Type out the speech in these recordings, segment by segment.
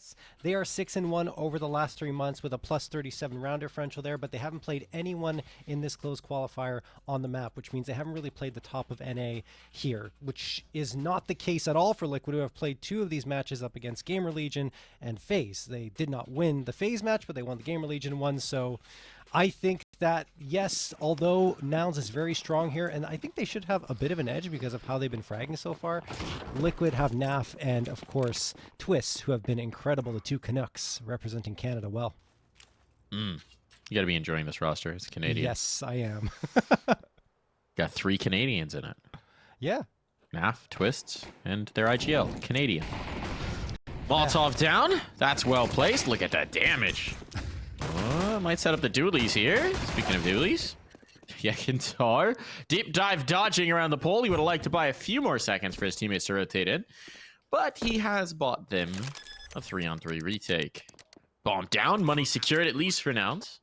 Twists. They are 6-1 over the last 3 months with a plus 37 round differential there, but they haven't played anyone in this close qualifier on the map, which means they haven't really played the top of NA here, which is not the case at all for Liquid, who have played 2 of these matches up against Gamer Legion and FaZe. They did not win the FaZe match, but they won the Gamer Legion one, so I think that, yes, although Nouns is very strong here, and I think they should have a bit of an edge because of how they've been fragging so far, Liquid have NAF and, of course, Twists, who have been incredible, the 2 Canucks representing Canada well. You got to be enjoying this roster. It's Canadian. Yes, I am. Got 3 Canadians in it. Yeah. NAF, Twists, and their IGL. Canadian. Molotov down. That's well placed. Look at that damage. Might set up the dualies here. Speaking of dualies. Yekintar. Deep dive dodging around the pole. He would have liked to buy a few more seconds for his teammates to rotate in. But he has bought them a 3-on-3 retake. Bomb down. Money secured, at least for Nouns.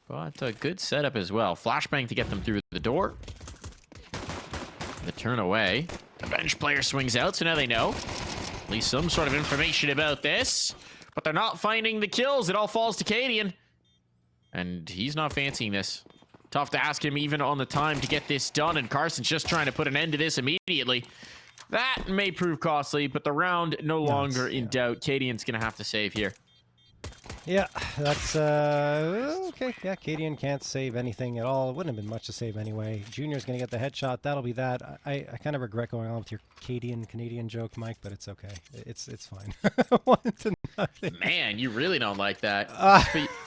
But a good setup as well. Flashbang to get them through the door. The turn away. The bench player swings out, so now they know. At least some sort of information about this. But they're not finding the kills. It all falls to Cadian. And he's not fancying this. Tough to ask him even on the time to get this done. And Carson's just trying to put an end to this immediately. That may prove costly, but the round no longer in doubt. Cadian's going to have to save here. Yeah, that's okay. Yeah, Cadian can't save anything at all. It wouldn't have been much to save anyway. Junior's going to get the headshot. That'll be that. I kind of regret going on with your Canadian joke, Mike, but it's okay. It's fine. 1-0. Man, you really don't like that.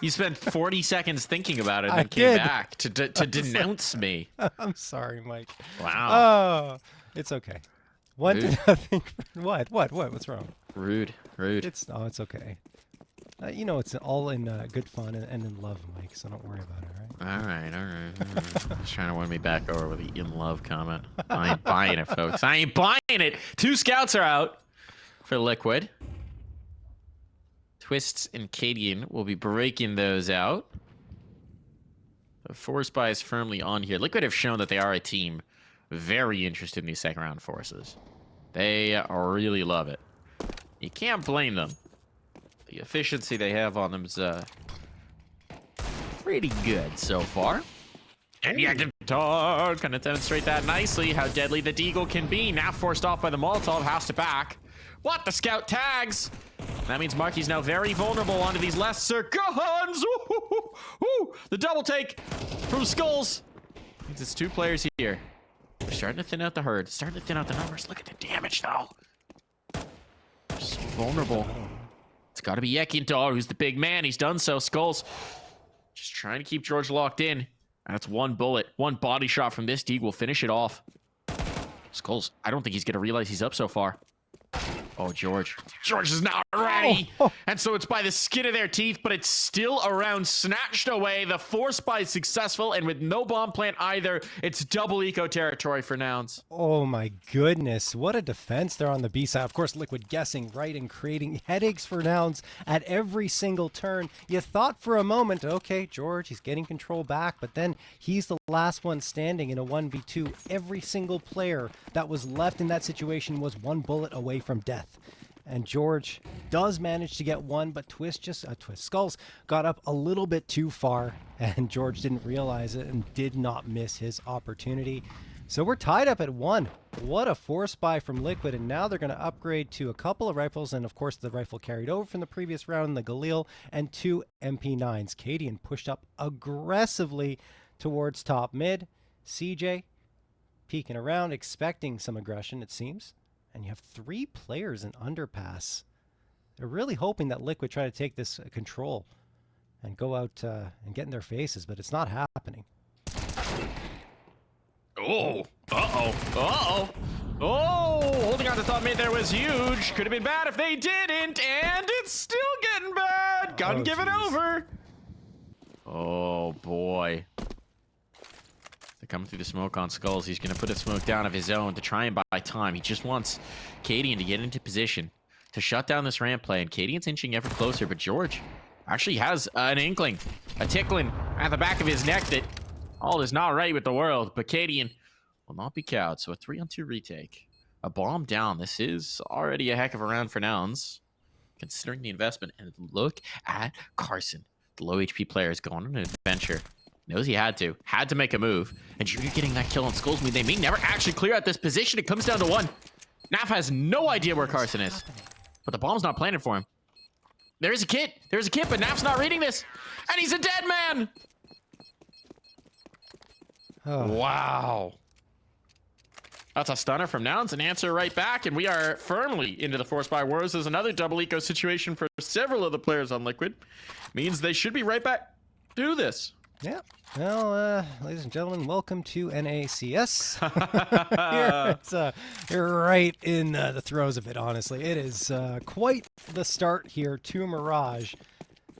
You spent 40 seconds thinking about it and then came back to denounce me. I'm sorry, Mike. Wow. Oh, it's okay. 1-0. What? What's wrong? Rude. It's okay. You know, it's all in good fun and in love, Mike, so don't worry about it, right? All right. Just trying to win me back over with the in love comment. I ain't buying it, folks. I ain't buying it. 2 scouts are out for Liquid. Twists and Cadian will be breaking those out. The 4 spies firmly on here. Liquid have shown that they are a team very interested in these second round forces. They really love it. You can't blame them. The efficiency they have on them is pretty good so far. And Yekintar gonna demonstrate that nicely, how deadly the Deagle can be. Now forced off by the Molotov, has to back. What? The scout tags! That means Marky's now very vulnerable onto these lesser guns. The double take from Skullz. Means it's 2 players here. We're starting to thin out the herd, starting to thin out the numbers. Look at the damage though. They're so vulnerable. It's got to be Yekintar, who's the big man. He's done so. Skullz just trying to keep Jeorge locked in. And it's 1 bullet, 1 body shot from this Deagle will finish it off. Skullz, I don't think he's going to realize he's up so far. Oh, Jeorge. Jeorge is not ready. And so it's by the skin of their teeth, but it's still a round snatched away. The 4 spies successful, and with no bomb plant either, it's double eco territory for Nouns. Oh my goodness, what a defense there on the B side. Of course, Liquid guessing right and creating headaches for Nouns at every single turn. You thought for a moment, okay, Jeorge, he's getting control back, but then he's the last one standing in a 1v2. Every single player that was left in that situation was 1 bullet away from death. And Jeorge does manage to get 1, but Skullz got up a little bit too far, and Jeorge didn't realize it and did not miss his opportunity. So we're tied up at 1. What a 4 spy from Liquid, and now they're going to upgrade to a couple of rifles, and of course the rifle carried over from the previous round, the Galil, and 2 MP9s. Cadian pushed up aggressively towards top mid. CJ peeking around, expecting some aggression, it seems. And you have 3 players in underpass. They're really hoping that Liquid try to take this control and go out and get in their faces, but it's not happening. Oh, holding on to top mid there was huge. Could have been bad if they didn't, and it's still getting bad. Gotta give it over. Oh boy. They're coming through the smoke on Skullz. He's going to put a smoke down of his own to try and buy time. He just wants Cadian to get into position to shut down this ramp play. And Cadian's inching ever closer, but Jeorge actually has an inkling, a tickling at the back of his neck that all is not right with the world. But Cadian will not be cowed. So a 3-on-2 retake. A bomb down. This is already a heck of a round for Nouns, considering the investment. And look at Carson. The low HP player is going on an adventure. Knows he had to make a move. And you're getting that kill on Skullz. They may never actually clear out this position. It comes down to one. Naf has no idea where Carson is. But the bomb's not planted for him. There's a kit. There's a kit, but Naf's not reading this. And he's a dead man. Oh. Wow. That's a stunner from Nouns, an answer right back, and we are firmly into the Force by Wars. There's another double eco situation for several of the players on Liquid. Means they should be right back to do this. Yeah. Well, ladies and gentlemen, welcome to NACS. You're right in the throes of it, honestly. It is quite the start here to Mirage,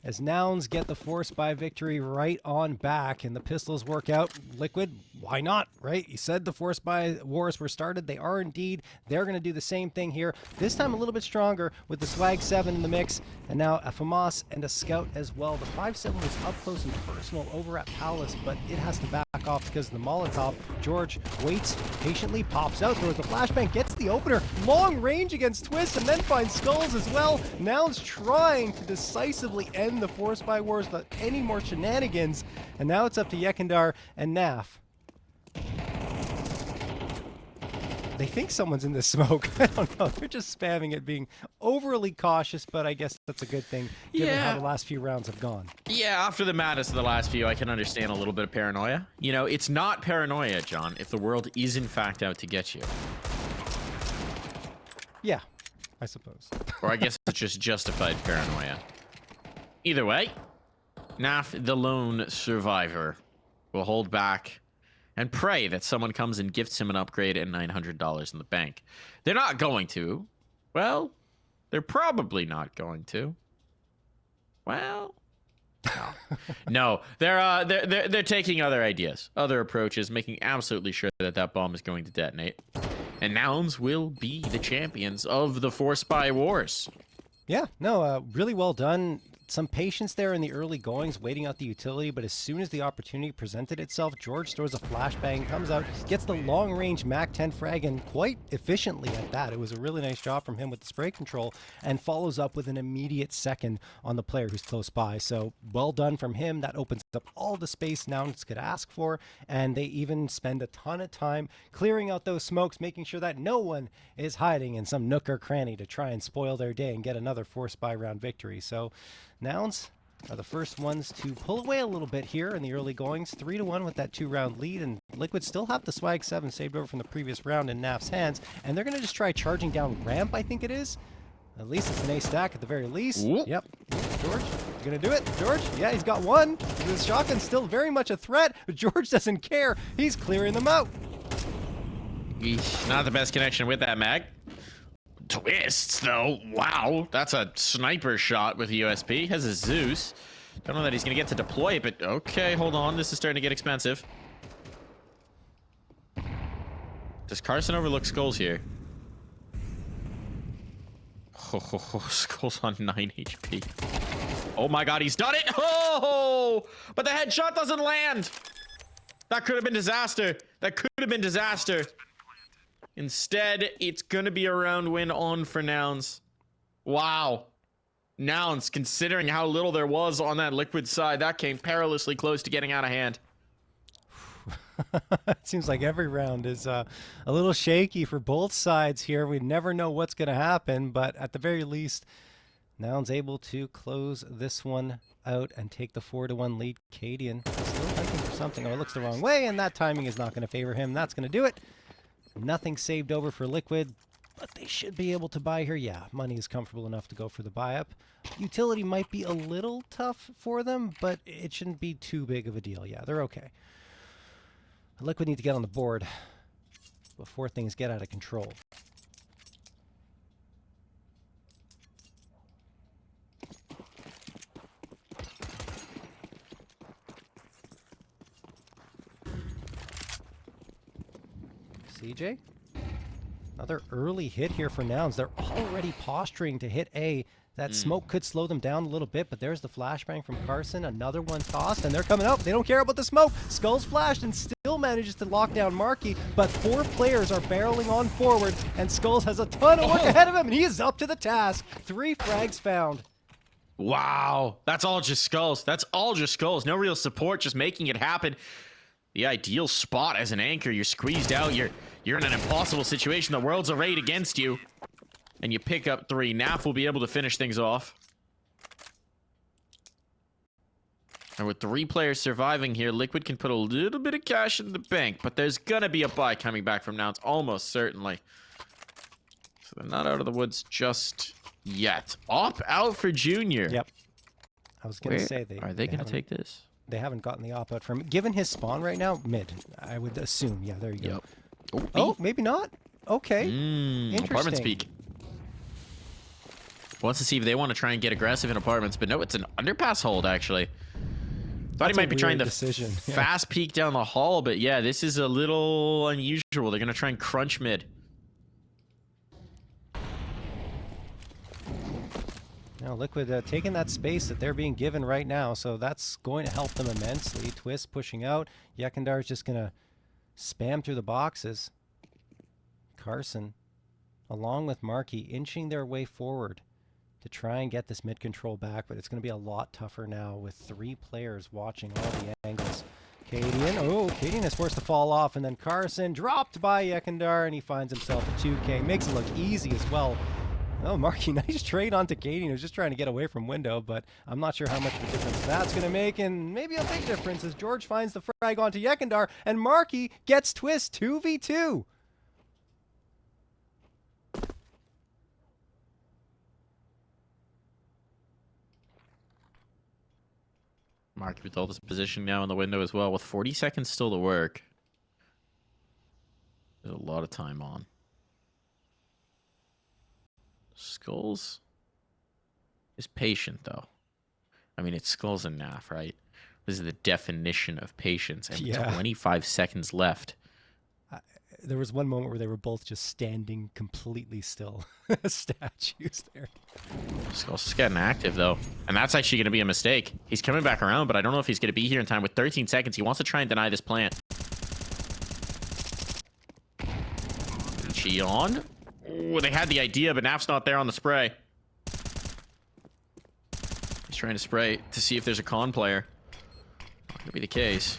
as Nouns get the Force by victory right on back, and the pistols work out. Liquid, why not, right? You said the Force by Wars were started. They are indeed. They're going to do the same thing here. This time a little bit stronger with the Swag 7 in the mix, and now a FAMAS and a Scout as well. The 5-7 was up close and personal over at Palace, but it has to back off because of the Molotov. Jeorge waits patiently, pops out, throws the flashbang, gets the opener, long range against Twist, and then finds Skullz as well. Nouns trying to decisively end the Force by Wars without any more shenanigans, and now it's up to Yekindar and Naf. They think someone's in this smoke. I don't know. They're just spamming it, being overly cautious, but I guess that's a good thing, given how the last few rounds have gone. Yeah, after the madness of the last few, I can understand a little bit of paranoia. You know, it's not paranoia, John, if the world is in fact out to get you. Yeah, I suppose. Or I guess it's just justified paranoia. Either way, Naf, the lone survivor, will hold back and pray that someone comes and gifts him an upgrade and $900 in the bank. They're not going to. Well, they're probably not going to. Well, no. They're taking other ideas, other approaches, making absolutely sure that that bomb is going to detonate. And Nouns will be the champions of the Force by Wars. Yeah, no, really well done. Some patience there in the early goings, waiting out the utility, but as soon as the opportunity presented itself, Jeorge throws a flashbang, comes out, gets the long-range MAC-10 frag, and quite efficiently at that. It was a really nice job from him with the spray control, and follows up with an immediate second on the player who's close by. So well done from him. That opens up all the space Nouns could ask for, and they even spend a ton of time clearing out those smokes, making sure that no one is hiding in some nook or cranny to try and spoil their day and get another Force by round victory. So Nouns are the first ones to pull away a little bit here in the early goings, 3-1 with that 2-round lead, and Liquid still have the Swag 7 saved over from the previous round in Naf's hands, and they're going to just try charging down ramp, I think it is. At least it's an ace stack at the very least. Ooh. Yep. Jeorge, you gonna do it? Jeorge? Yeah, he's got one. His shotgun's still very much a threat, but Jeorge doesn't care. He's clearing them out. Eesh, not the best connection with that mag. Twists, though. Wow, that's a sniper shot with USP. Has a Zeus. Don't know that he's going to get to deploy it, but okay, hold on. This is starting to get expensive. Does Carson overlook Skullz here? Oh, Skullz on 9 HP. Oh my god, he's done it! Oh! But the headshot doesn't land! That could have been disaster. That could have been disaster. Instead, it's gonna be a round win on for Nouns. Wow. Nouns, considering how little there was on that Liquid side, that came perilously close to getting out of hand. It seems like every round is a little shaky for both sides here. We never know what's going to happen, but at the very least, Nouns able to close this one out and take the 4-1 lead. Cadian still hunting for something. Oh, it looks the wrong way, and that timing is not going to favor him. That's going to do it. Nothing saved over for Liquid, but they should be able to buy here. Yeah, money is comfortable enough to go for the buy-up. Utility might be a little tough for them, but it shouldn't be too big of a deal. Yeah, they're okay. Liquid need to get on the board before things get out of control. CJ? Another early hit here for Nouns. They're already posturing to hit A. That smoke could slow them down a little bit, but there's the flashbang from Carson. Another one tossed, and they're coming up. They don't care about the smoke. Skullz flashed and still still manages to lock down Marky, but 4 players are barreling on forward, and Skullz has a ton of work ahead of him, and he is up to the task. 3 frags found. Wow, that's all just Skullz. That's all just Skullz. No real support, just making it happen. The ideal spot as an anchor. You're squeezed out. You're in an impossible situation. The world's arrayed against you. And you pick up 3. Naf will be able to finish things off. And with 3 players surviving here, Liquid can put a little bit of cash in the bank. But there's gonna be a buy coming back from Nouns, almost certainly. So they're not out of the woods just yet. Op out for Junior. Yep. I was gonna say are they gonna take this? They haven't gotten the op out from him. Given his spawn right now, mid, I would assume. Yeah, there you go. Yep. Oh, maybe not. Okay. Interesting. Apartment speak. Wants to see if they want to try and get aggressive in apartments, but no, it's an underpass hold, actually. Thought he might be trying to fast peek down the hall, but yeah, this is a little unusual. They're going to try and crunch mid. Now, Liquid taking that space that they're being given right now, so that's going to help them immensely. Twist pushing out. Yekindar is just going to spam through the boxes. Carson, along with Marky, inching their way forward to try and get this mid control back, but it's going to be a lot tougher now with 3 players watching all the angles. Cadian is forced to fall off, and then Carson dropped by Yekindar, and he finds himself a 2K. Makes it look easy as well. Oh, Marky, nice trade onto Cadian, who's just trying to get away from window, but I'm not sure how much of a difference that's going to make, and maybe a big difference as Jeorge finds the frag onto Yekindar, and Marky gets Twist 2v2. Marky with all this position now in the window as well, with 40 seconds still to work. There's a lot of time on. Skullz is patient, though. I mean, it's Skullz and Naf, right? This is the definition of patience. And 25 seconds left. There was one moment where they were both just standing completely still. Statues there. Skullz is getting active, though. And that's actually going to be a mistake. He's coming back around, but I don't know if he's going to be here in time with 13 seconds. He wants to try and deny this plant. Chi on. Oh, they had the idea, but Naf's not there on the spray. He's trying to spray to see if there's a con player. Not going to be the case.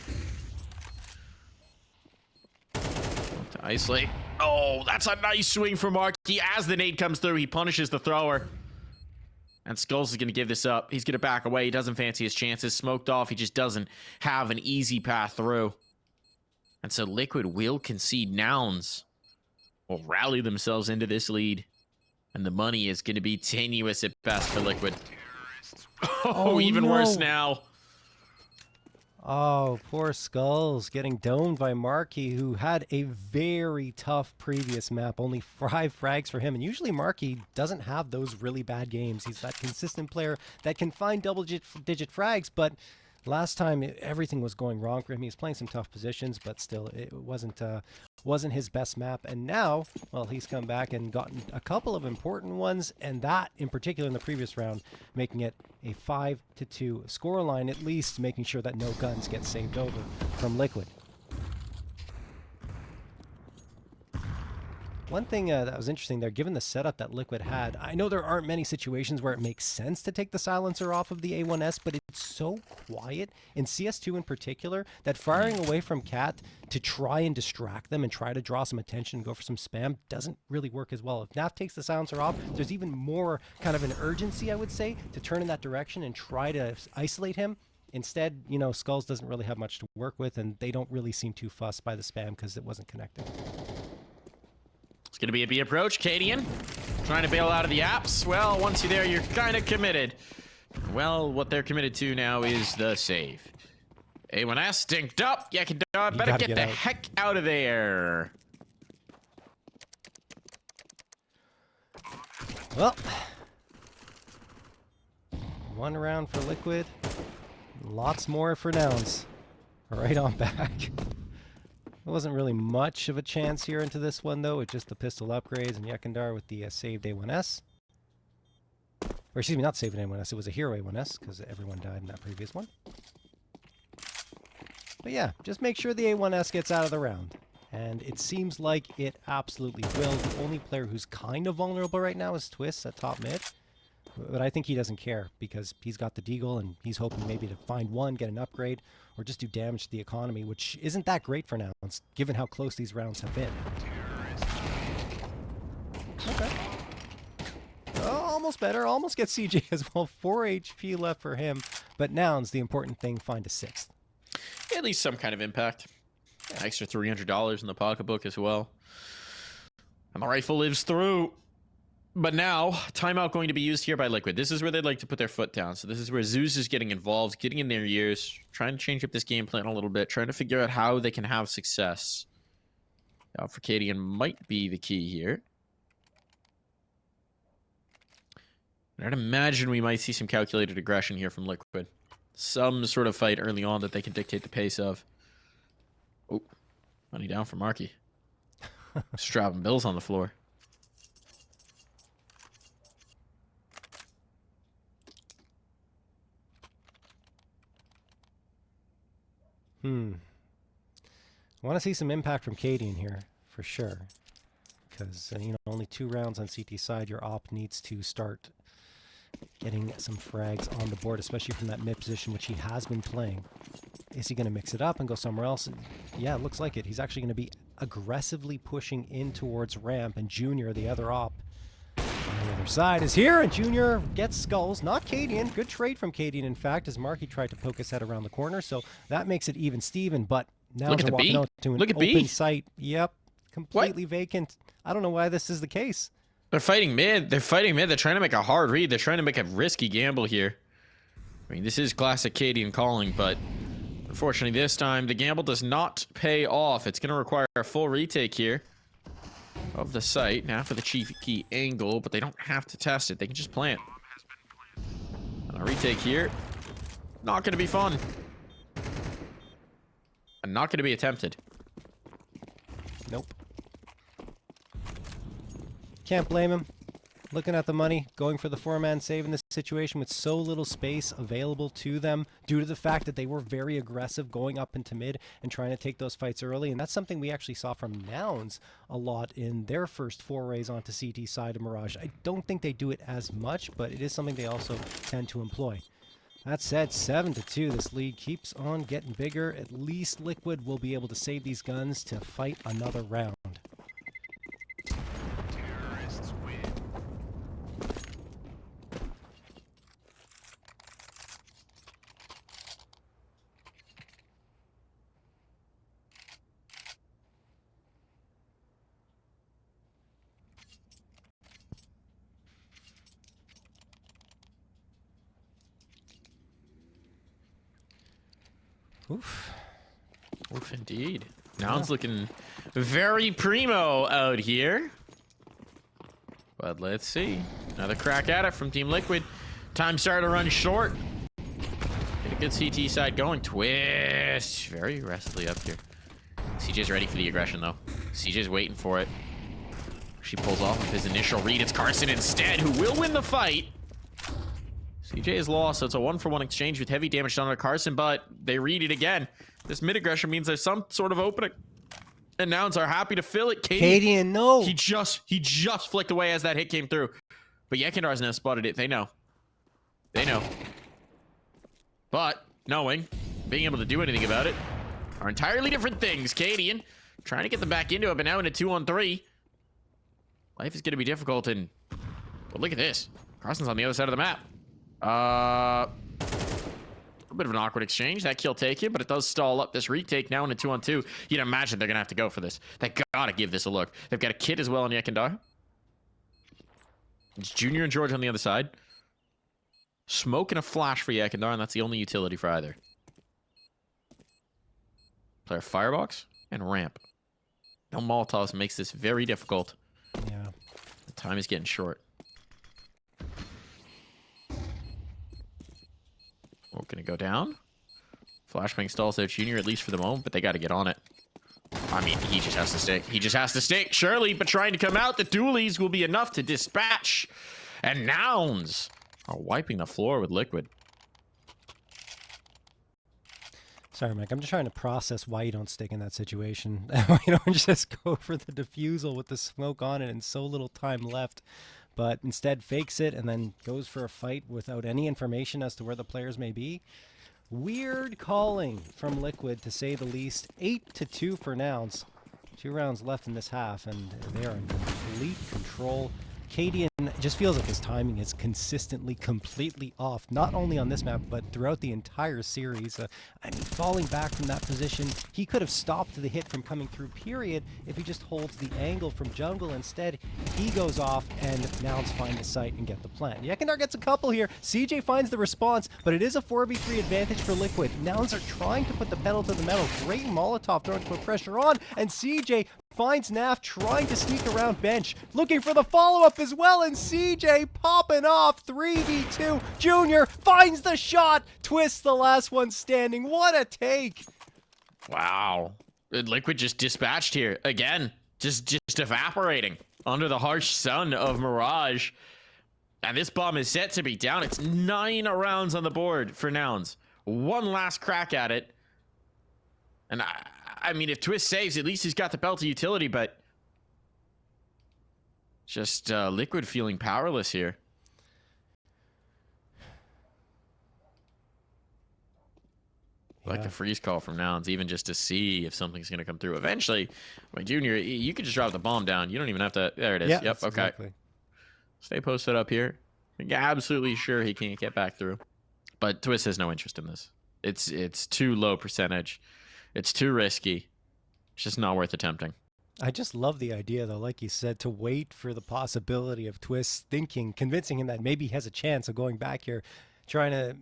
To isolate. Oh, that's a nice swing for Marky. As the nade comes through, he punishes the thrower. And Skullz is going to give this up. He's going to back away. He doesn't fancy his chances. Smoked off. He just doesn't have an easy path through. And so Liquid will concede. Nouns will rally themselves into this lead. And the money is going to be tenuous at best for Liquid. Oh, even worse now. Oh, poor Skullz getting domed by Marky, who had a very tough previous map. Only 5 frags for him. And usually Marky doesn't have those really bad games. He's that consistent player that can find double-digit frags, but last time everything was going wrong for him. He was playing some tough positions, but still it wasn't his best map. And now, well, he's come back and gotten a couple of important ones, and that in particular in the previous round, making it a 5-2 scoreline, at least making sure that no guns get saved over from Liquid. One thing that was interesting there, given the setup that Liquid had, I know there aren't many situations where it makes sense to take the silencer off of the A1S, but it's so quiet, in CS2 in particular, that firing away from Cat to try and distract them and try to draw some attention and go for some spam doesn't really work as well. If Naf takes the silencer off, there's even more kind of an urgency, I would say, to turn in that direction and try to isolate him. Instead, you know, Skullz doesn't really have much to work with, and they don't really seem too fussed by the spam because it wasn't connected. It's going to be a B approach. Cadian trying to bail out of the apps. Well, once you're there, you're kind of committed. Well, what they're committed to now is the save. A1S stinked up. Yekindar better get the heck out of there. Well, one round for Liquid. Lots more for Nouns. Right on back. There wasn't really much of a chance here into this one, though, with just the pistol upgrades and Yekindar with the saved A1S. Or, excuse me, not saved A1S, it was a hero A1S, because everyone died in that previous one. But yeah, just make sure the A1S gets out of the round. And it seems like it absolutely will. The only player who's kind of vulnerable right now is Twist at top mid. But I think he doesn't care because he's got the Deagle and he's hoping maybe to find one, get an upgrade, or just do damage to the economy, which isn't that great for Nouns, given how close these rounds have been. Okay. Oh, almost better. Almost gets CJ as well. 4 HP left for him. But Nouns, the important thing, find a 6th. At least some kind of impact. Extra $300 in the pocketbook as well. And the rifle lives through. But now, timeout going to be used here by Liquid. This is where they'd like to put their foot down. So this is where Zeus is getting involved, getting in their ears, trying to change up this game plan a little bit, trying to figure out how they can have success. Now, Cadian might be the key here. And I'd imagine we might see some calculated aggression here from Liquid. Some sort of fight early on that they can dictate the pace of. Oh, money down for Marky. Just dropping bills on the floor. I want to see some impact from Cadian here, for sure. Because, you know, only 2 rounds on CT side, your op needs to start getting some frags on the board, especially from that mid position, which he has been playing. Is he going to mix it up and go somewhere else? Yeah, it looks like it. He's actually going to be aggressively pushing in towards ramp, and Junior, the other op, on the other side is here, and Junior gets Skullz, not Cadian. Good trade from Cadian, in fact, as Marky tried to poke his head around the corner, so that makes it even Steven, but now we're walking out to an open site. Yep, completely vacant. I don't know why this is the case. They're fighting mid. They're fighting mid. They're trying to make a hard read. They're trying to make a risky gamble here. I mean, this is classic Cadian calling, but unfortunately this time the gamble does not pay off. It's going to require a full retake here of the site. Now for the cheeky angle, but they don't have to test it. They can just plant. And a retake here. Not going to be fun. And not going to be attempted. Nope. Can't blame him. Looking at the money, going for the 4-man save in this situation with so little space available to them due to the fact that they were very aggressive going up into mid and trying to take those fights early. And that's something we actually saw from Nouns a lot in their first forays onto CT side of Mirage. I don't think they do it as much, but it is something they also tend to employ. That said, 7-2, this lead keeps on getting bigger. At least Liquid will be able to save these guns to fight another round. Oof. Oof, indeed. Nouns looking very primo out here. But let's see. Another crack at it from Team Liquid. Time started to run short. Get a good CT side going. Twist. Very aggressively up here. CJ's ready for the aggression, though. CJ's waiting for it. She pulls off of his initial read. It's Carson instead, who will win the fight. CJ is lost, so it's a 1-for-1 exchange with heavy damage done to Carson, but they read it again. This mid-aggression means there's some sort of opening. And Nouns are happy to fill it. Cadian, no! He just flicked away as that hit came through. But Yekendar's now spotted it. They know. They know. But knowing, being able to do anything about it, are entirely different things. Cadian trying to get them back into it, but now in a 2-on-3. Life is going to be difficult, and well, look at this. Carson's on the other side of the map. A bit of an awkward exchange. That kill taken, but it does stall up this retake now in a 2-on-2. You'd imagine they're going to have to go for this. They got to give this a look. They've got a kid as well on Yekendar. It's Junior and Jeorge on the other side. Smoke and a flash for Yekendar, and that's the only utility for either. Player firebox and ramp. No Molotovs makes this very difficult. Yeah. The time is getting short. We're going to go down. Flashbang stalls out Junior, at least for the moment, but they got to get on it. I mean, he just has to stick. He just has to stick. Surely, but trying to come out. The dualies will be enough to dispatch. And Nouns are wiping the floor with Liquid. Sorry, Mike. I'm just trying to process why you don't stick in that situation. Why you don't just go for the defusal with the smoke on it and so little time left, but instead fakes it and then goes for a fight without any information as to where the players may be. Weird calling from Liquid, to say the least. 8-2 for Nouns. 2 rounds left in this half, and they are in complete control. Cadian just feels like his timing is consistently completely off, not only on this map, but throughout the entire series. I mean, falling back from that position, he could have stopped the hit from coming through, period, if he just holds the angle from jungle. Instead, he goes off, and Nouns find the site and get the plant. Yekindar gets a couple here. CJ finds the response, but it is a 4v3 advantage for Liquid. Nouns are trying to put the pedal to the metal. Great Molotov throwing to put pressure on, and CJ finds Naf trying to sneak around bench, looking for the follow-up as well, and CJ popping off. 3v2. Junior finds the shot. Twist, the last one standing. What a take. Wow. Liquid just dispatched here again, just evaporating under the harsh sun of Mirage. And this bomb is set to be down. It's 9 rounds on the board for Nouns. One last crack at it. And I mean, if Twist saves, at least he's got the belt of utility, but just Liquid feeling powerless here. Yeah. Like a freeze call from Nouns, even just to see if something's going to come through. Eventually, my Junior, you could just drop the bomb down. You don't even have to. There it is. Yeah, yep. Okay. Exactly. Stay posted up here. Absolutely sure he can't get back through. But Twist has no interest in this. It's too low percentage. It's too risky. It's just not worth attempting. I just love the idea, though, like you said, to wait for the possibility of Twist convincing him that maybe he has a chance of going back here, trying to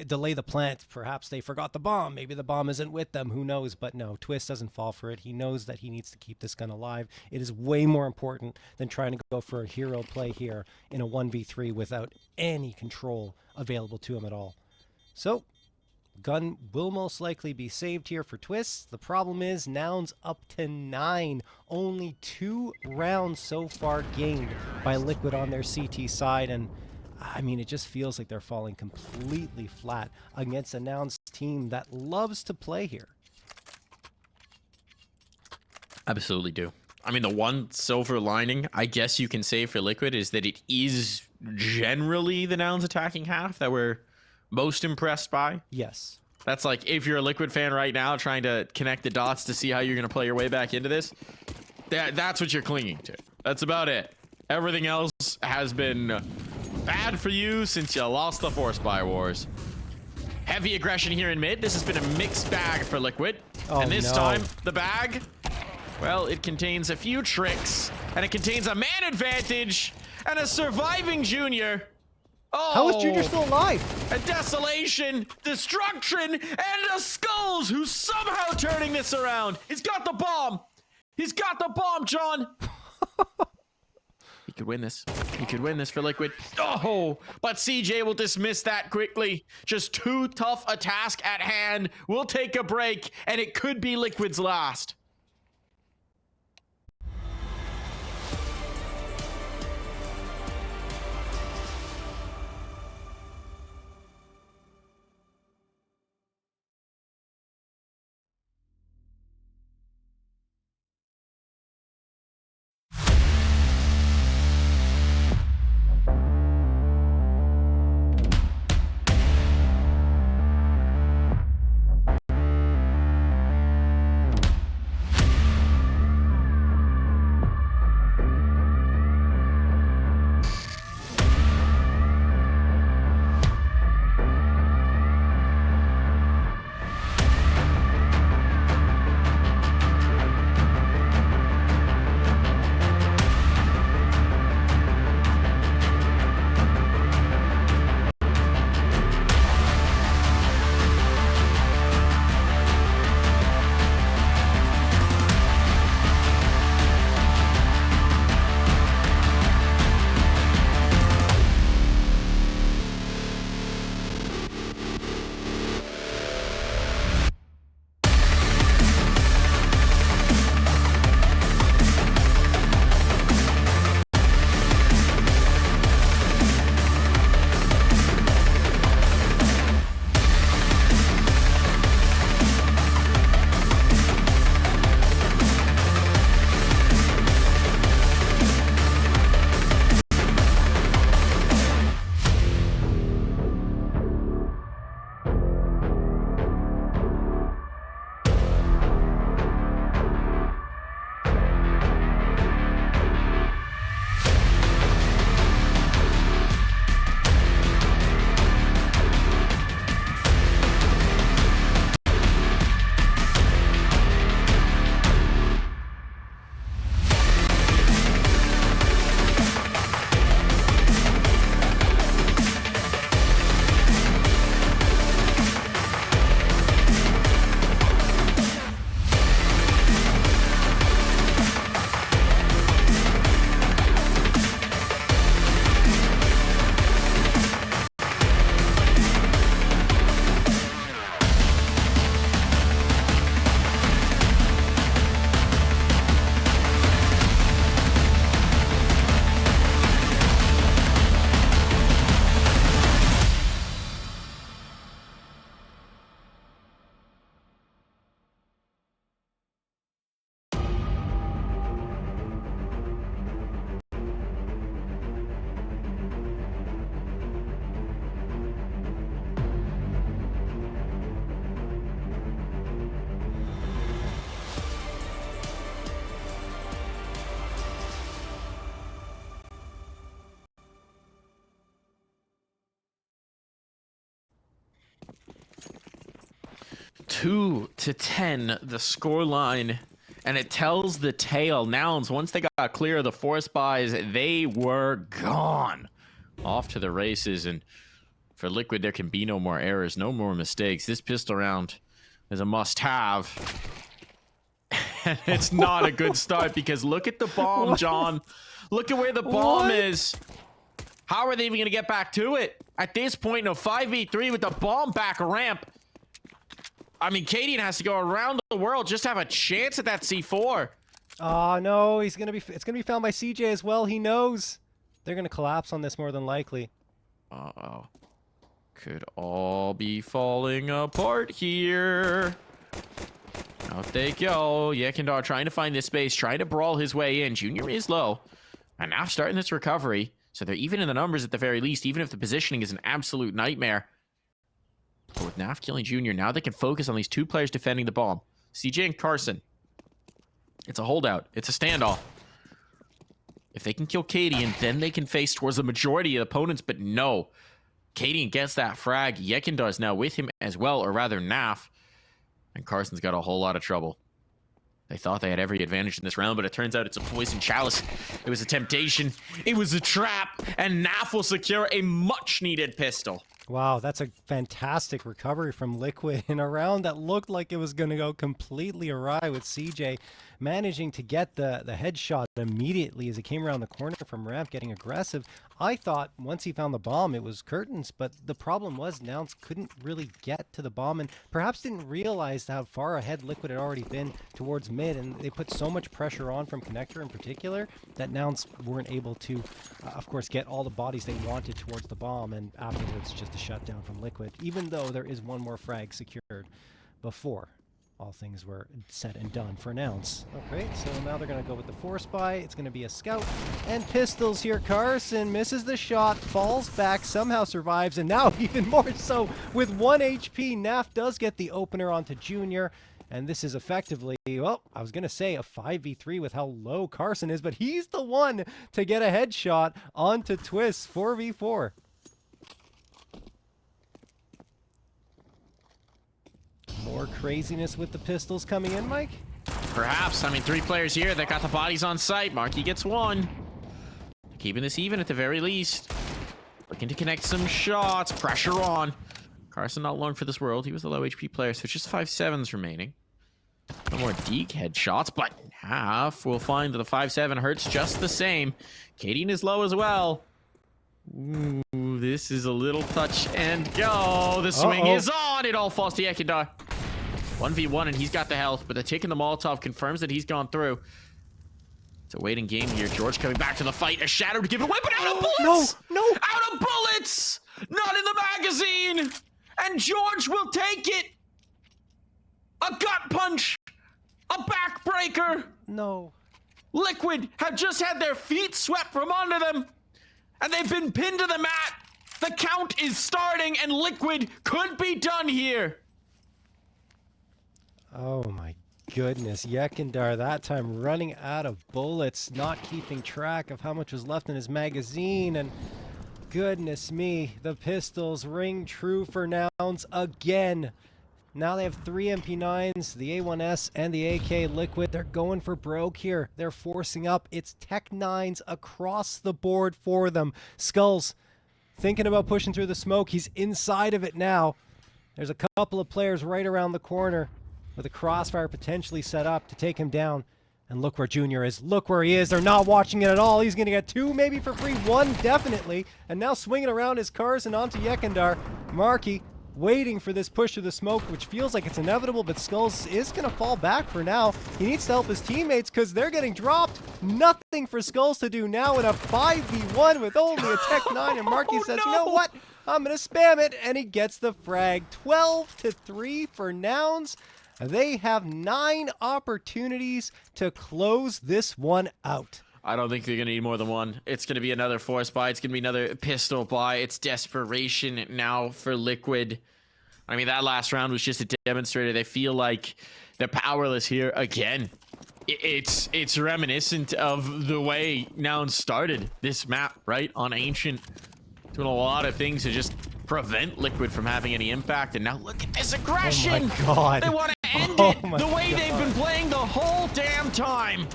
delay the plant. Perhaps they forgot the bomb. Maybe the bomb isn't with them. Who knows? But no, Twist doesn't fall for it. He knows that he needs to keep this gun alive. It is way more important than trying to go for a hero play here in a 1v3 without any control available to him at all. So gun will most likely be saved here for Twist. The problem is Nouns up to 9. Only 2 rounds so far gained by Liquid on their CT side, and I mean, it just feels like they're falling completely flat against a Nouns team that loves to play here. Absolutely do. I mean, the one silver lining, I guess you can say for Liquid, is that it is generally the Nouns attacking half that we're most impressed by. Yes. That's like, if you're a Liquid fan right now trying to connect the dots to see how you're going to play your way back into this, that's what you're clinging to. That's about it. Everything else has been bad for you since you lost the Force Buy Wars. Heavy aggression here in mid. This has been a mixed bag for Liquid. Oh, and this no. time, the bag, well, it contains a few tricks, and it contains a man advantage, and a surviving Junior. Oh, how is Junior still alive? A desolation, destruction, and a Skullz who's somehow turning this around. He's got the bomb. He's got the bomb, John. He could win this. He could win this for Liquid. Oh, but CJ will dismiss that quickly. Just too tough a task at hand. We'll take a break, and it could be Liquid's last. 2-10, the score line. And it tells the tale. Nouns, once they got clear of the force buys, they were gone. Off to the races. And for Liquid, there can be no more errors, no more mistakes. This pistol round is a must-have. And it's not a good start because look at the bomb, What? John. Look at where the bomb is. How are they even going to get back to it? At this point, no 5v3 with the bomb back ramp. I mean, Cadian has to go around the world just to have a chance at that C4. Oh no, it's gonna be found by CJ as well. He knows they're gonna collapse on this more than likely. Uh-oh. Could all be falling apart here. Out they go. Yekindar trying to find this space, trying to brawl his way in. Junior is low. And now starting this recovery. So they're even in the numbers at the very least, even if the positioning is an absolute nightmare. But with Naf killing Junior, now they can focus on these two players defending the bomb. CJ and Carson. It's a holdout. It's a standoff. If they can kill Cadian, then they can face towards the majority of opponents, but no. Cadian gets that frag. Yekindar is now with him as well, or rather Naf. And Carson's got a whole lot of trouble. They thought they had every advantage in this round, but it turns out it's a poison chalice. It was a temptation. It was a trap. And Naf will secure a much-needed pistol. Wow, that's a fantastic recovery from Liquid in a round that looked like it was going to go completely awry with CJ managing to get the headshot immediately as he came around the corner from ramp, getting aggressive. I thought once he found the bomb, it was curtains, but the problem was Nouns couldn't really get to the bomb and perhaps didn't realize how far ahead Liquid had already been towards mid, and they put so much pressure on from Connector in particular that Nouns weren't able to, of course, get all the bodies they wanted towards the bomb, and afterwards just a shutdown from Liquid, even though there is one more frag secured before all things were said and done for Nouns. Okay, so now they're going to go with the force buy. It's going to be a scout and pistols here. Carson misses the shot, falls back, somehow survives, and now even more so with 1 HP. Naf does get the opener onto Junior, and this is effectively, well, I was going to say a 5v3 with how low Carson is, but he's the one to get a headshot onto Twist, 4v4. More craziness with the pistols coming in, Mike? Perhaps. I mean, 3 players here. They got the bodies on site. Marky gets 1. Keeping this even at the very least. Looking to connect some shots. Pressure on. Carson not long for this world. He was a low HP player, so it's just 5-7s remaining. No more Deke headshots, but Half will find that the 5-7 hurts just the same. Cadian is low as well. Ooh, this is a little touch and go. The swing is on. It all falls to Yekindar. 1v1 and he's got the health, but the tick in the Molotov confirms that he's gone through. It's a waiting game here. Jeorge coming back to the fight. A shadow to give it away, but out of bullets! No! Out of bullets! Not in the magazine! And Jeorge will take it! A gut punch! A backbreaker! No. Liquid have just had their feet swept from under them, and they've been pinned to the mat. The count is starting, and Liquid could be done here. Oh my goodness. Yekindar that time running out of bullets, not keeping track of how much was left in his magazine, and goodness me, the pistols ring true for Nouns again. Now they have 3 MP9s, the A1S and the AK Liquid. They're going for broke here. They're forcing up. It's Tech 9s across the board for them. Skullz thinking about pushing through the smoke. He's inside of it now. There's a couple of players right around the corner with a crossfire potentially set up to take him down. And look where Junior is. Look where he is. They're not watching it at all. He's going to get 2 maybe for free. 1 definitely. And now swinging around his cars and onto Yekindar. Marky waiting for this push of the smoke, which feels like it's inevitable, but Skullz is going to fall back for now. He needs to help his teammates because they're getting dropped. Nothing for Skullz to do now in a 5v1 with only a Tech 9, and Marky says, you know what? I'm going to spam it, and he gets the frag. 12-3 for Nouns. They have 9 opportunities to close this one out. I don't think they're going to need more than 1. It's going to be another force buy. It's going to be another pistol buy. It's desperation now for Liquid. I mean, that last round was just a demonstrator. They feel like they're powerless here again. It's reminiscent of the way Nouns started this map, right? On Ancient. Doing a lot of things to just prevent Liquid from having any impact. And now look at this aggression. Oh my God. They want to end Oh it my the way God. they've been playing the whole damn time.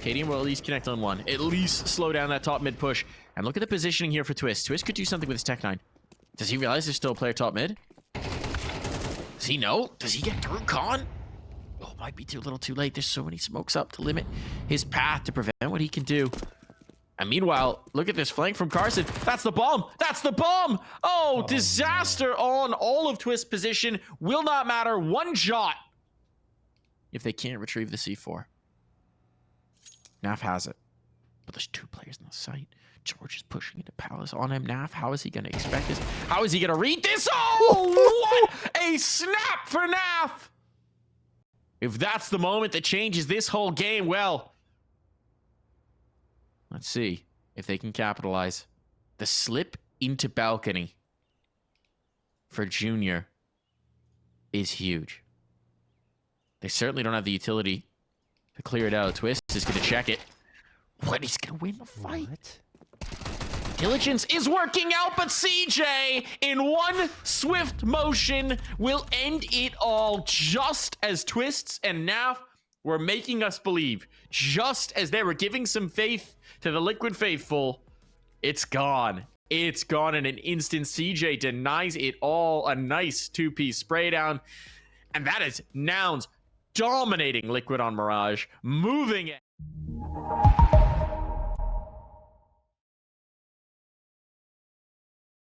KDM will at least connect on one. At least slow down that top mid push. And look at the positioning here for Twist. Twist could do something with his Tech 9. Does he realize there's still a player top mid? Does he know? Does he get through Khan? Oh, it might be too little too late. There's so many smokes up to limit his path to prevent what he can do. And meanwhile, look at this flank from Carson. That's the bomb. That's the bomb. Oh, disaster on all of Twist's position. Will not matter one jot if they can't retrieve the C4. Naf has it. But there's two players in the site. Jeorge is pushing into Palace on him. Naf, how is he going to expect this? How is he going to read this? Oh, what a snap for Naf. If that's the moment that changes this whole game, well, let's see if they can capitalize. The slip into balcony for Junior is huge. They certainly don't have the utility to clear it out. Twist is going to check it. What? He's going to win the fight. What? Diligence is working out, but CJ, in one swift motion, will end it all, just as Twists and Naf were making us believe. Just as they were giving some faith to the Liquid faithful, it's gone. It's gone in an instant. CJ denies it all. A nice two-piece spray down. And that is Nouns dominating Liquid on Mirage, moving it.